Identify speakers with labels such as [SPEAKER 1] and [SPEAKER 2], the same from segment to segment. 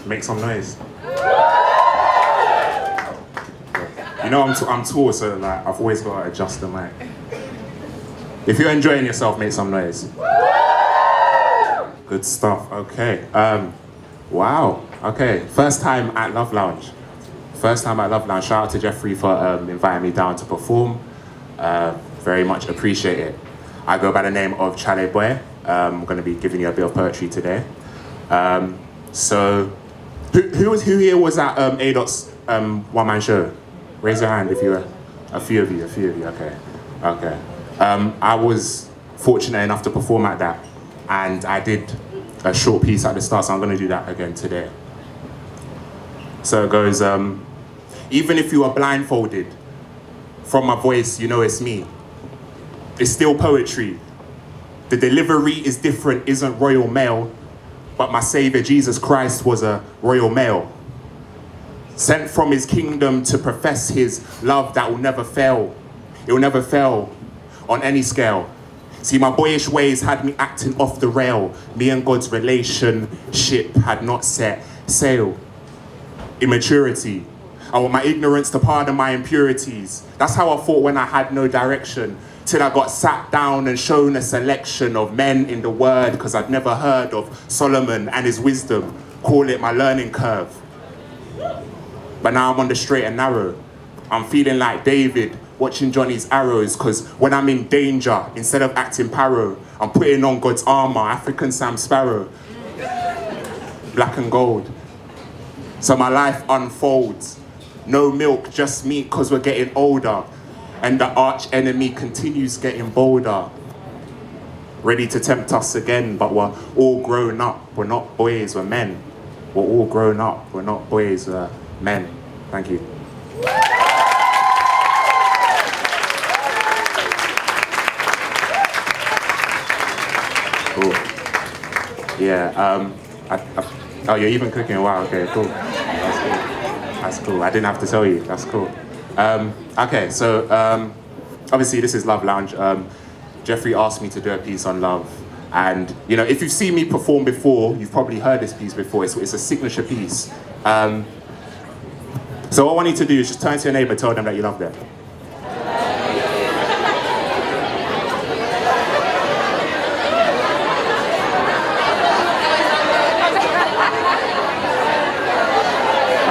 [SPEAKER 1] Make some noise. You know I'm tall, so like I've always got to adjust the mic. If you're enjoying yourself, make some noise. Good stuff. Okay. Wow. Okay. First time at LoveLounge. First time at LoveLounge. Shout out to Jeffrey for inviting me down to perform. Very much appreciate it. I go by the name of Chaleboy. I'm going to be giving you a bit of poetry today. So, who here was at A.Dot's one-man show? Raise your hand if you were. A few of you, okay. Okay. I was fortunate enough to perform at that, and I did a short piece at the start, so I'm going to do that again today. So it goes, even if you are blindfolded, from my voice, you know it's me. It's still poetry. The delivery is different, isn't royal mail, but my Savior Jesus Christ was a royal mail. Sent from his kingdom to profess his love that will never fail. It will never fail on any scale. See, my boyish ways had me acting off the rail. Me and God's relationship had not set sail. Immaturity. I want my ignorance to pardon my impurities. That's how I thought when I had no direction. Till I got sat down and shown a selection of men in the word, because I'd never heard of Solomon and his wisdom. Call it my learning curve. But now I'm on the straight and narrow. I'm feeling like David watching Johnny's arrows, because when I'm in danger, instead of acting paro, I'm putting on God's armor, African Sam Sparrow. Black and gold. So my life unfolds. No milk, just meat, because we're getting older. And the arch enemy continues getting bolder. Ready to tempt us again, but we're all grown up. We're not boys, we're men. We're all grown up. We're not boys, we're men. Thank you. Cool. Yeah, oh, you're even cooking? Wow, okay, cool. That's cool. That's cool. I didn't have to tell you. That's cool. Okay, so obviously this is LoveLounge. Jeffrey asked me to do a piece on love. And, you know, if you've seen me perform before, you've probably heard this piece before. It's a signature piece. So what I want you to do is just turn to your neighbor and tell them that you love them.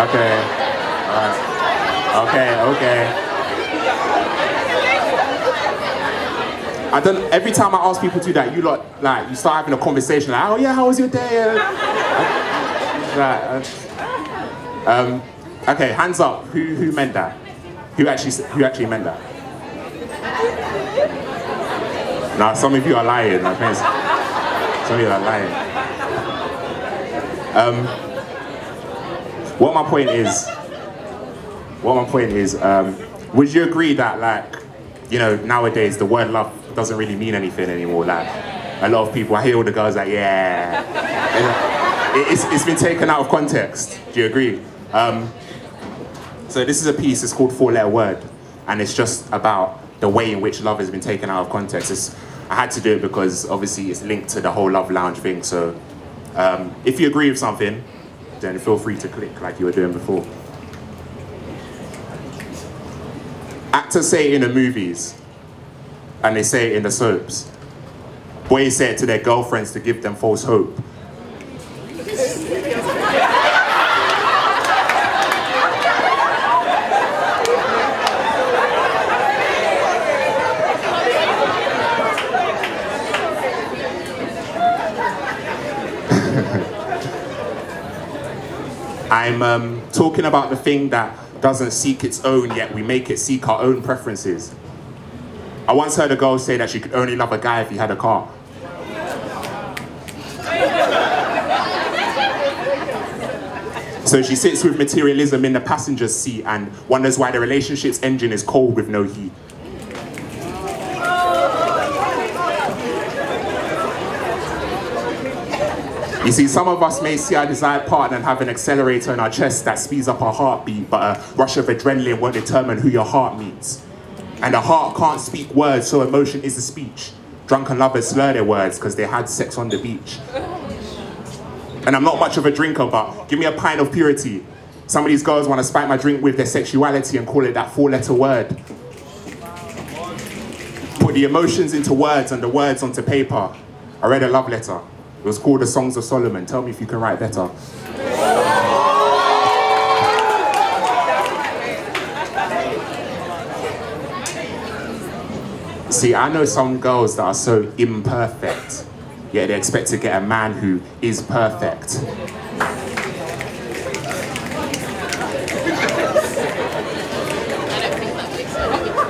[SPEAKER 1] Okay. Okay. Every time I ask people to do that, you lot, like, you start having a conversation like, oh yeah, how was your day? Okay, hands up. Who meant that? Who actually meant that? Now, some of you are lying. Some of you are lying. What my point is, would you agree that, like, you know, nowadays the word love doesn't really mean anything anymore? Like, a lot of people, I hear all the girls like, yeah. It's been taken out of context. Do you agree? So this is a piece, it's called 4-Letter Word, and it's just about the way in which love has been taken out of context. I had to do it because obviously it's linked to the whole LoveLounge thing, so if you agree with something, then feel free to click like you were doing before. Actors say it in the movies, and they say it in the soaps. Boys say it to their girlfriends to give them false hope. I'm talking about the thing that doesn't seek its own, yet we make it seek our own preferences. I once heard a girl say that she could only love a guy if he had a car. So she sits with materialism in the passenger seat and wonders why the relationship's engine is cold with no heat. You see, some of us may see our desired partner and have an accelerator in our chest that speeds up our heartbeat, but a rush of adrenaline won't determine who your heart meets. And the heart can't speak words, so emotion is a speech. Drunken lovers slur their words because they had sex on the beach. And I'm not much of a drinker, but give me a pint of purity. Some of these girls want to spike my drink with their sexuality and call it that 4-letter word. Put the emotions into words and the words onto paper. I read a love letter. It was called The Songs of Solomon. Tell me if you can write better. See, I know some girls that are so imperfect, yet they expect to get a man who is perfect.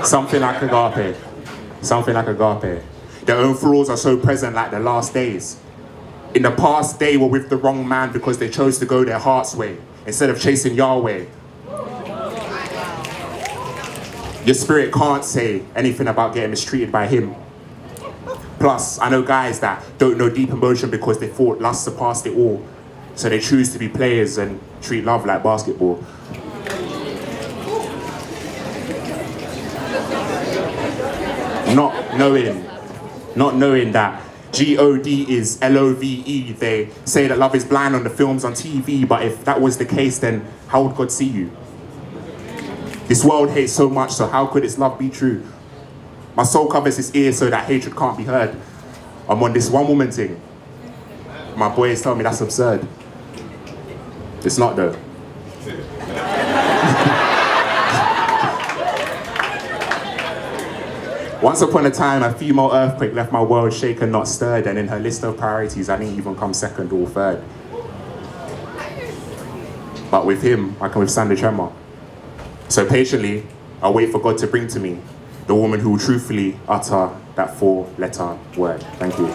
[SPEAKER 1] Something like agape. Something like agape. Their own flaws are so present like the last days. In the past, they were with the wrong man because they chose to go their heart's way instead of chasing Yahweh. Your spirit can't say anything about getting mistreated by him. Plus, I know guys that don't know deep emotion because they thought lust surpassed it all. So they choose to be players and treat love like basketball. Not knowing that G-O-D is L-O-V-E. They say that love is blind on the films on TV, but if that was the case, then how would God see you? This world hates so much, so how could its love be true? My soul covers its ears so that hatred can't be heard. I'm on this one woman thing. My boys tell me that's absurd. It's not though. Once upon a time, a female earthquake left my world shaken, not stirred, and in her list of priorities, I didn't even come second or third. But with him, I can withstand the tremor. So patiently, I'll wait for God to bring to me the woman who will truthfully utter that 4-letter word. Thank you.